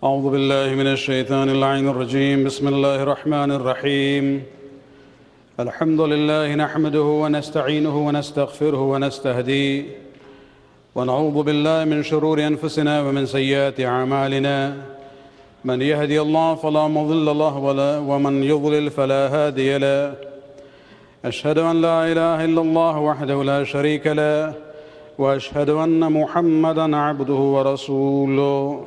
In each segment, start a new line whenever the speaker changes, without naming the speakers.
أعوذ بالله من الشيطان اللعين الرجيم بسم الله الرحمن الرحيم الحمد لله نحمده ونستعينه ونستغفره ونستهديه ونعوذ بالله من شرور أنفسنا ومن سيئات أعمالنا من يهدي الله فلا مضل له ومن يضلل فلا هادي له أشهد أن لا إله إلا الله وحده لا شريك له وأشهد أن محمدًا عبده ورسوله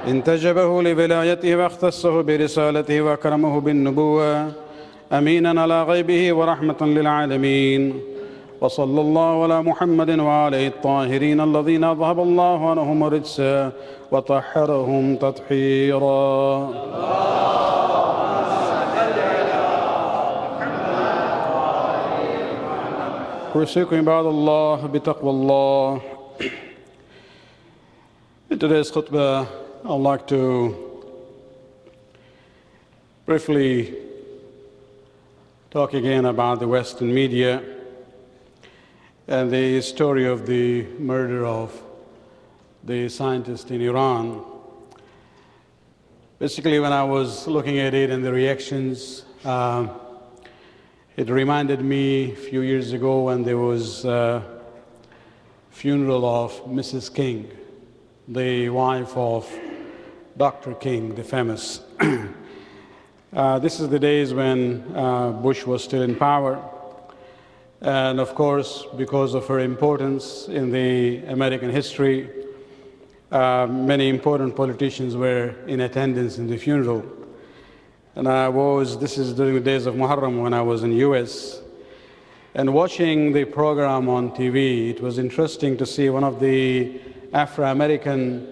انتجبه لولايته واختصه برسالته وأكرمه بالنبوة أمينًا على غيبه ورحمة للعالمين وصلى الله على محمد وآله الطاهرين الذين أذهب الله عنهم الرجس وطهرهم تطهيرا. أوصيكم عباد الله بتقوى الله. In today's khutbah, I'd like to briefly talk again about the Western media and the story of the murder of the scientist in Iran. Basically, when I was looking at it and the reactions, it reminded me a few years ago when there was a funeral of Mrs. King, the wife of Dr. King, the famous. This is the days when Bush was still in power. And of course, because of her importance in the American history, many important politicians were in attendance in the funeral. And this is during the days of Muharram when I was in the US. And watching the program on TV, it was interesting to see one of the Afro-American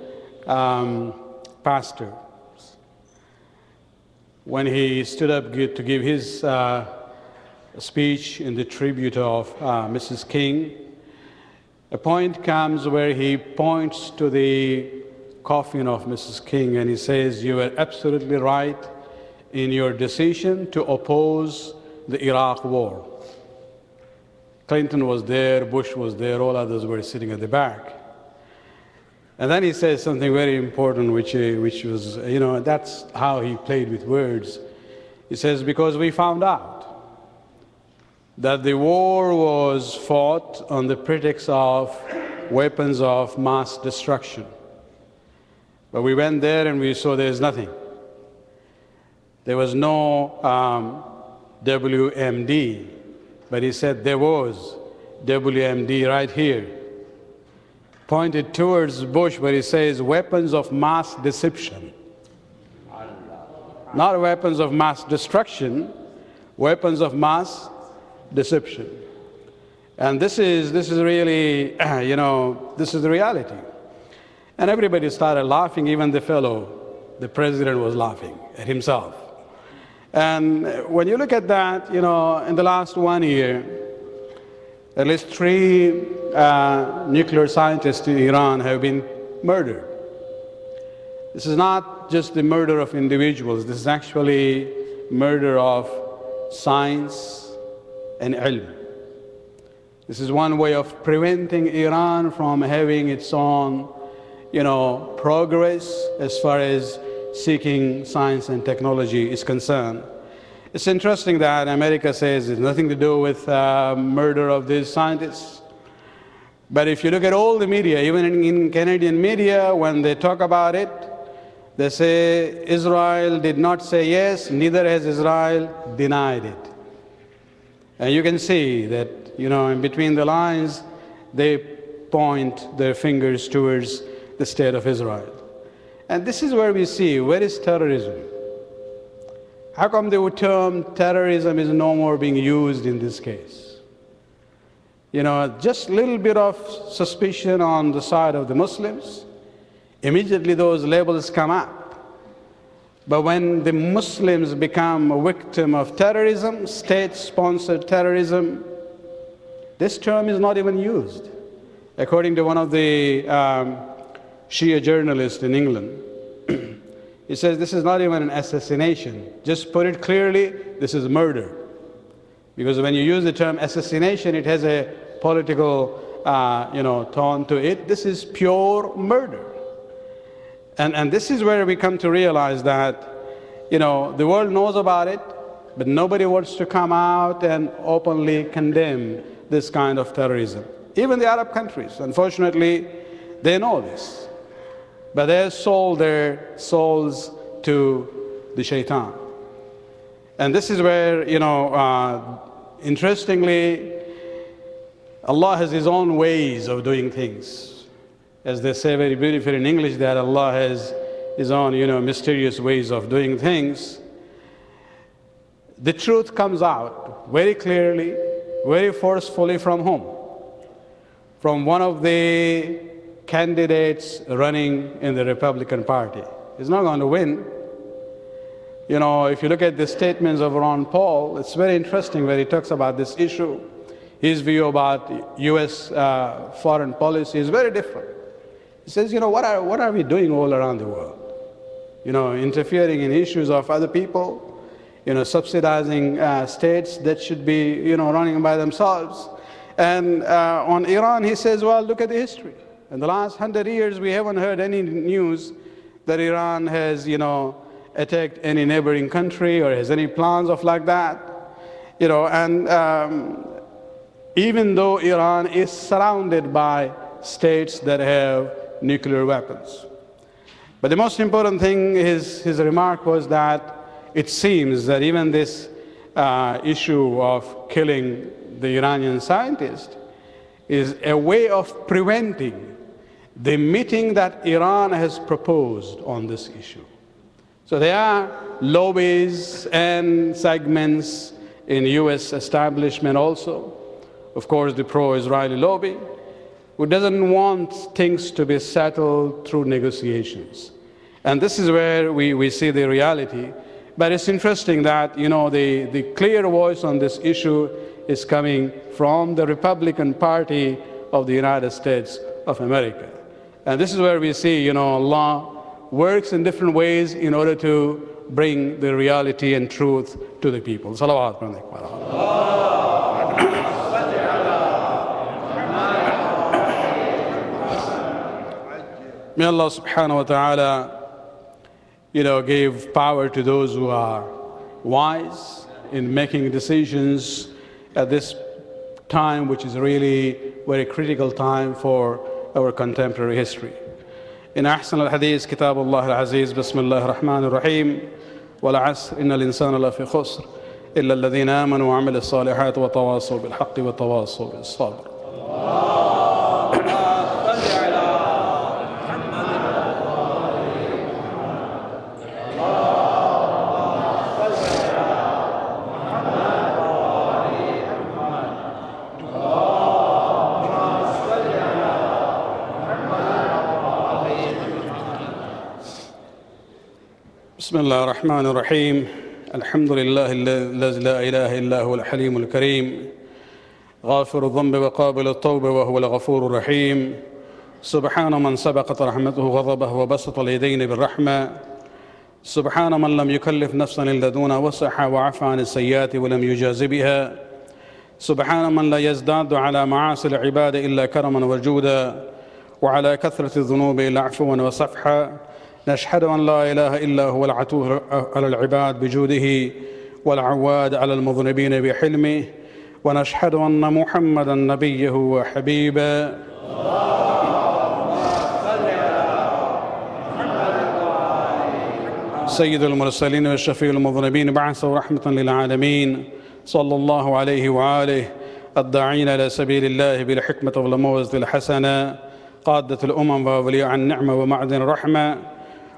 pastors, when he stood up to give his speech in the tribute of Mrs. King, a point comes where he points to the coffin of Mrs. King and he says, "You were absolutely right in your decision to oppose the Iraq war." Clinton was there, Bush was there, all others were sitting at the back. And then he says something very important, which was, that's how he played with words. He says, because we found out that the war was fought on the pretext of weapons of mass destruction. But we went there and we saw there's nothing. There was no WMD, but he said there was WMD right here. Pointed towards Bush where he says weapons of mass deception. Not weapons of mass destruction, weapons of mass deception. And this is really, this is the reality. And everybody started laughing, even the president was laughing at himself. And when you look at that, in the last 1 year, at least 3 nuclear scientists in Iran have been murdered. This is not just the murder of individuals, this is actually murder of science and ilm. This is one way of preventing Iran from having its own, progress as far as seeking science and technology is concerned. It's interesting that America says it's nothing to do with murder of these scientists. But if you look at all the media, even in Canadian media, when they talk about it, they say Israel did not say yes, neither has Israel denied it. And you can see that, in between the lines, they point their fingers towards the state of Israel. And this is where we see, where is terrorism? How come the term terrorism is no more being used in this case? Just a little bit of suspicion on the side of the Muslims, immediately those labels come up. But when the Muslims become a victim of terrorism, state-sponsored terrorism, this term is not even used. According to one of the Shia journalists in England, he says this is not even an assassination. Just put it clearly, this is murder. Because when you use the term assassination, it has a political tone to it. This is pure murder. And this is where we come to realize that, the world knows about it, but nobody wants to come out and openly condemn this kind of terrorism. Even the Arab countries, unfortunately, they know this. But they sold their souls to the shaitan. And this is where, interestingly, Allah has His own ways of doing things. As they say very beautifully in English, that Allah has His own, mysterious ways of doing things. The truth comes out very clearly, very forcefully from whom? From one of the candidates running in the Republican Party. He's not going to win. If you look at the statements of Ron Paul, it's very interesting where he talks about this issue. His view about U.S. foreign policy is very different. He says, what are we doing all around the world? Interfering in issues of other people, subsidizing states that should be, running by themselves. And on Iran, he says, well, look at the history. In the last 100 years, we haven't heard any news that Iran has, attacked any neighboring country or has any plans of like that. Even though Iran is surrounded by states that have nuclear weapons. But the most important thing, his remark was that it seems that even this issue of killing the Iranian scientist is a way of preventing the meeting that Iran has proposed on this issue. So there are lobbies and segments in U.S. establishment also, of course the pro-Israeli lobby, who doesn't want things to be settled through negotiations. And this is where we see the reality. But it's interesting that, the clear voice on this issue is coming from the Republican Party of the United States of America. And this is where we see, Allah works in different ways in order to bring the reality and truth to the people. Salawat. May Allah subhanahu wa ta'ala, give power to those who are wise in making decisions at this time, which is really very critical time for our contemporary history. إن أحسن الحديث كتاب الله العزيز بسم الله الرحمن الرحيم والعصر إن الإنسان لفي خسر إلا الذين آمنوا وعملوا الصالحات وتواصوا بالحق وتواصوا بالصبر. بسم الله الرحمن الرحيم الحمد لله الذي لا إله إلا هو الحليم الكريم غافر الذنب وقابل التوب وهو الغفور الرحيم سبحان من سبقت رحمته غضبه وبسط اليدين بالرحمة سبحان من لم يكلف نفسا إلا دون وسعها وعفى عن السيئات ولم يجاز بها سبحان من لا يزداد على معاصي العباد إلا كرما وجودا وعلى كثرة الذنوب إلا عفوا وصفحا نشهد أن لا إله إلا هو العتوه على العباد بجوده والعواد على المذنبين بحلمه ونشهد أن محمدا نبيه وحبيبه سيد المرسلين والشفيع المذنبين بعثه رحمة للعالمين صلى الله عليه وآله الداعين إلى سبيل الله بالحكمة والموعظة الحسنة قادة الأمم وأولياء النعمة ومعدن الرحمة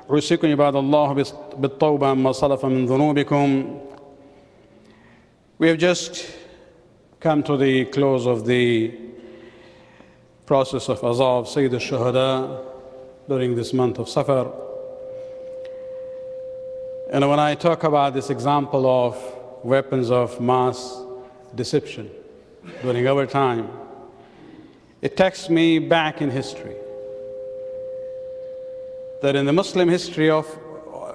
أوصيكم عباد الله بالتوبة عما سلف من ذنوبكم. We have just come to the close of the process of Azab Sayyid al-Shuhada during this month of Safar. And when I talk about this example of weapons of mass deception during our time, it takes me back in history. That in the Muslim history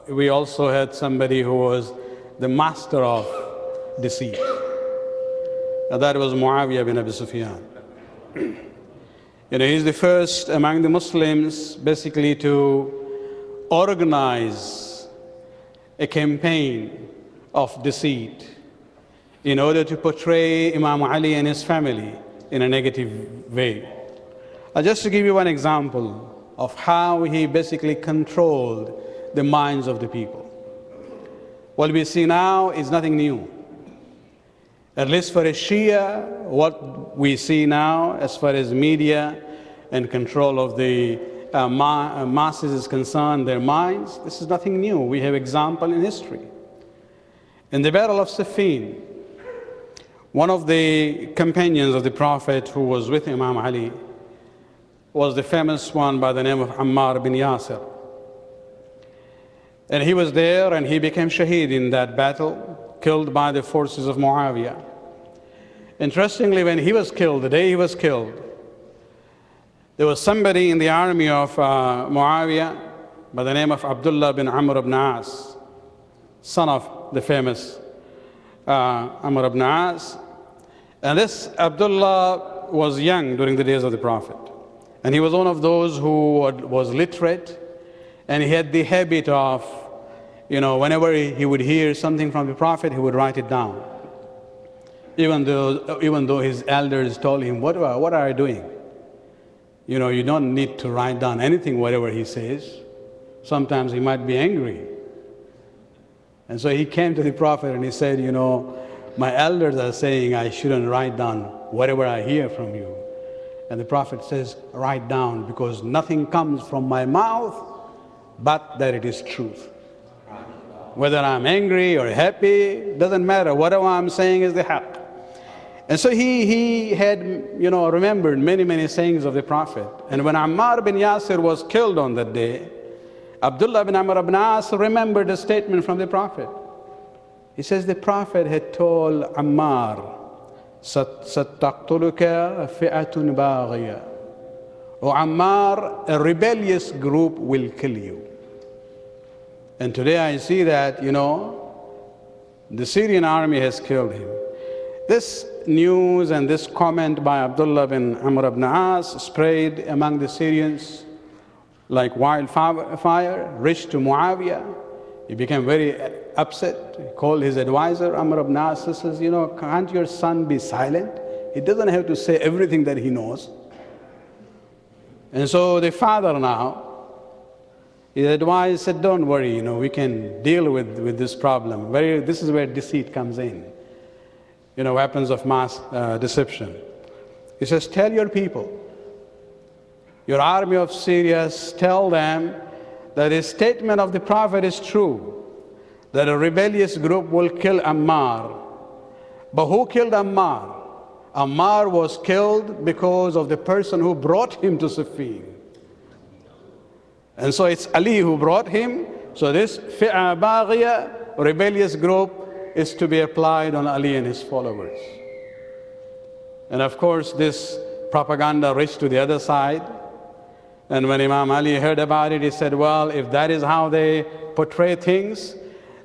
we also had somebody who was the master of deceit. And that was Muawiyah bin Abi Sufyan. He's the first among the Muslims basically to organize a campaign of deceit in order to portray Imam Ali and his family in a negative way. Just to give you one example of how he basically controlled the minds of the people. What we see now is nothing new. At least for a Shia, what we see now as far as media and control of the masses is concerned, their minds, this is nothing new. We have example in history. In the Battle of Siffin, one of the companions of the Prophet who was with Imam Ali was the famous one by the name of Ammar bin Yasir. And he was there and he became shaheed in that battle, killed by the forces of Muawiyah. Interestingly, when he was killed, the day he was killed, there was somebody in the army of Muawiyah by the name of Abdullah bin Amr ibn As, son of the famous Amr ibn As. And this Abdullah was young during the days of the Prophet. And he was one of those who was literate, and he had the habit of, whenever he would hear something from the Prophet, he would write it down. Even though his elders told him, what are you doing? You don't need to write down anything, whatever he says. Sometimes he might be angry. And so he came to the Prophet and he said, my elders are saying I shouldn't write down whatever I hear from you. And the Prophet says, write down, because nothing comes from my mouth but that it is truth. Whether I'm angry or happy, doesn't matter. Whatever I'm saying is the haqq. And so he had, remembered many, many sayings of the Prophet. And when Ammar bin Yasir was killed on that day, Abdullah bin Amr ibn As remembered a statement from the Prophet. He says the Prophet had told Ammar, سَتَقْتُلُكَ فِئَةٌ بَاغِيَةٌ. O Ammar, a rebellious group will kill you. And today I see that, the Syrian army has killed him. This news and this comment by Abdullah bin Amr ibn As spread among the Syrians like wildfire, reached to Muawiyah. He became very upset. He called his advisor, Amr ibn As, and says, can't your son be silent? He doesn't have to say everything that he knows. And so the father now, his advisor said, don't worry, we can deal with this problem. This is where deceit comes in. Weapons of mass deception. He says, tell your people, your army of Syria, tell them that a statement of the Prophet is true, that a rebellious group will kill Ammar. But who killed Ammar? Ammar was killed because of the person who brought him to Siffin. And so it's Ali who brought him. So this fi'a baghiya, rebellious group, is to be applied on Ali and his followers. And of course this propaganda reached to the other side. And when Imam Ali heard about it, he said, well, if that is how they portray things,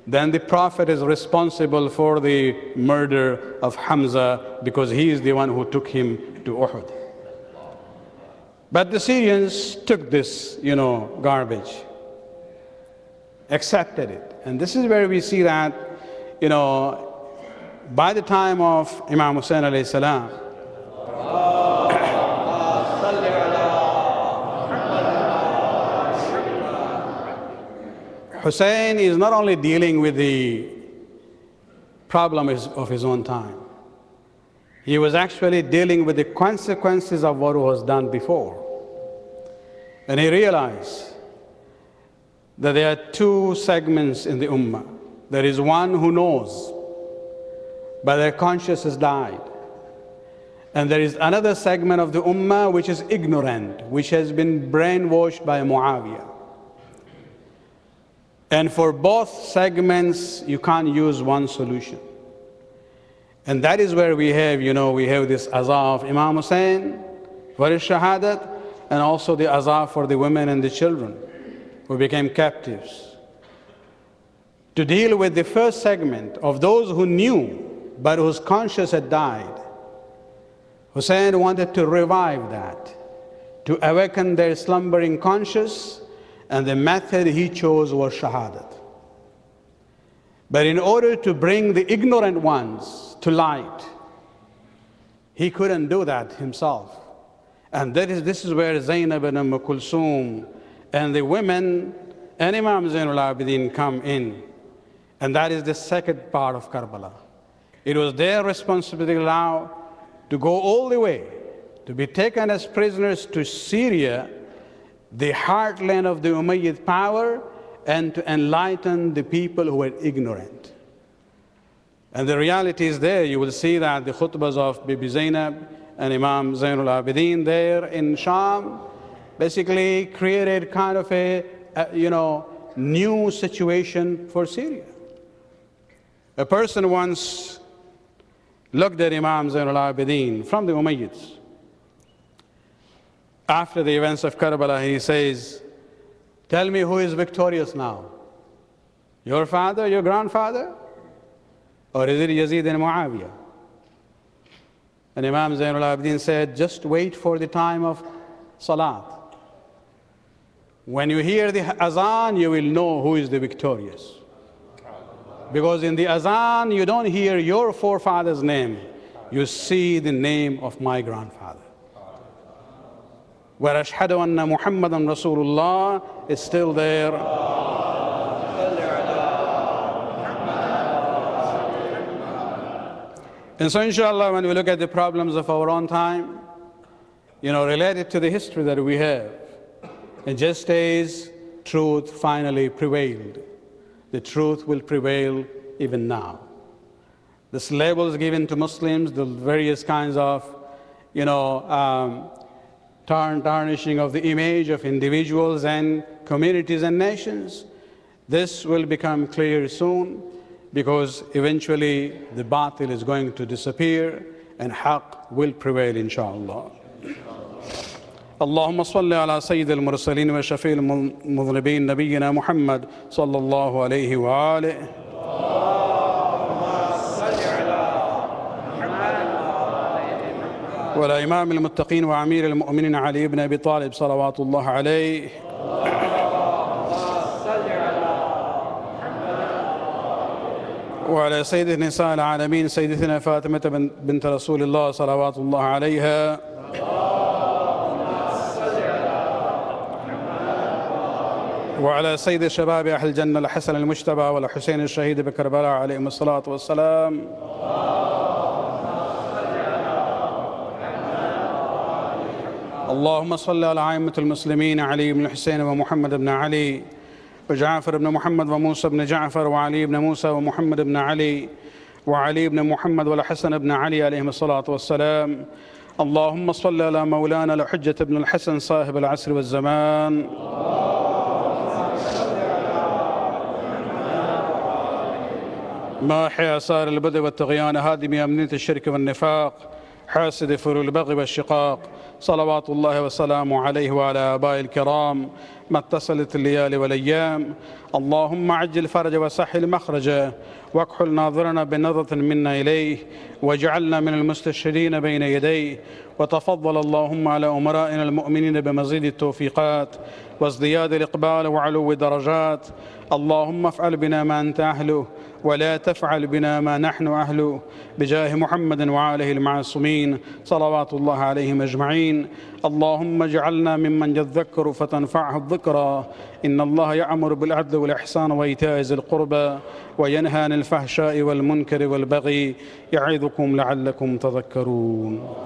then the Prophet is responsible for the murder of Hamza, because he is the one who took him to Uhud. But the Syrians took this, garbage, accepted it. And this is where we see that, by the time of Imam Hussein alayhi salam, Hussein is not only dealing with the problem of his own time, he was actually dealing with the consequences of what was done before. And he realized that there are two segments in the ummah. There is one who knows, but their conscience has died. And there is another segment of the ummah which is ignorant, which has been brainwashed by Muawiyah. And for both segments, you can't use one solution. And that is where we have, we have this azah of Imam Hussein for his shahadat, and also the azah for the women and the children who became captives. To deal with the first segment of those who knew, but whose conscience had died, Hussein wanted to revive that, to awaken their slumbering conscience, and the method he chose was shahadat. But in order to bring the ignorant ones to light, he couldn't do that himself. And this is where Zainab and Kulthum and the women and Imam Zainul Abidin come in. And that is the second part of Karbala. It was their responsibility now to go all the way, to be taken as prisoners to Syria, the heartland of the Umayyad power, and to enlighten the people who were ignorant. And the reality is there. You will see that the khutbas of Bibi Zainab and Imam Zainul Abidin there in Sham basically created kind of a new situation for Syria. A person once looked at Imam Zainul Abidin from the Umayyads. After the events of Karbala, he says, "Tell me who is victorious now? Your father, your grandfather? Or is it Yazid and Muawiyah?" And Imam Zainul Abidin said, "Just wait for the time of Salat. When you hear the Azan, you will know who is the victorious. Because in the Azan, you don't hear your forefather's name. You see the name of my grandfather. Where Ashhadu anna Muhammadan Rasulullah is still there." And so inshallah, when we look at the problems of our own time, related to the history that we have, it just says truth finally prevailed. The truth will prevail even now. This labels given to Muslims, the various kinds of, tarnishing of the image of individuals and communities and nations, this will become clear soon, because eventually the batil is going to disappear and haqq will prevail, inshallah. اللهم صل على سيد المرسلين وشفيع المذنبين نبينا محمد صلى الله عليه وآله. وعلى إمام المتقين وأمير المؤمنين علي بن أبي طالب صلوات الله عليه. وعلى سيد نساء العالمين سيدتنا فاطمة بنت رسول الله صلوات الله عليها. وعلى سيد شباب أهل الجنة الحسن المجتبى والحسين الشهيد بكربلاء عليهم الصلاة والسلام. اللهم صل على أئمة المسلمين علي بن الحسين ومحمد بن علي وجعفر بن محمد وموسى بن جعفر وعلي بن موسى ومحمد بن علي وعلي بن محمد والحسن بن علي عليهم الصلاة والسلام. اللهم صل على مولانا الحجة بن الحسن صاحب العصر والزمان. ماحي آثار البدء والطغيان هادم أمنية الشرك والنفاق حاسد فر البغي والشقاق صلوات الله وسلامه عليه وعلى آبائه الكرام ما اتصلت الليالي والأيام. اللهم عجل فرج وسهل مخرجه واكحل ناظرنا بنظرة منا إليه واجعلنا من المستشهدين بين يديه. وتفضل اللهم على أمرائنا المؤمنين بمزيد التوفيقات وازدياد الإقبال وعلو درجات. اللهم افعل بنا ما أنت أهله ولا تفعل بنا ما نحن أهله بجاه محمد وآله المعصومين صلوات الله عليهم أجمعين. اللهم اجعلنا ممن يذكر فتنفعه الذكرى. إن الله يأمر بالعدل والإحسان وإيتاء ذي القربى وينهى عن الفحشاء والمنكر والبغي يعظكم لعلكم تذكرون.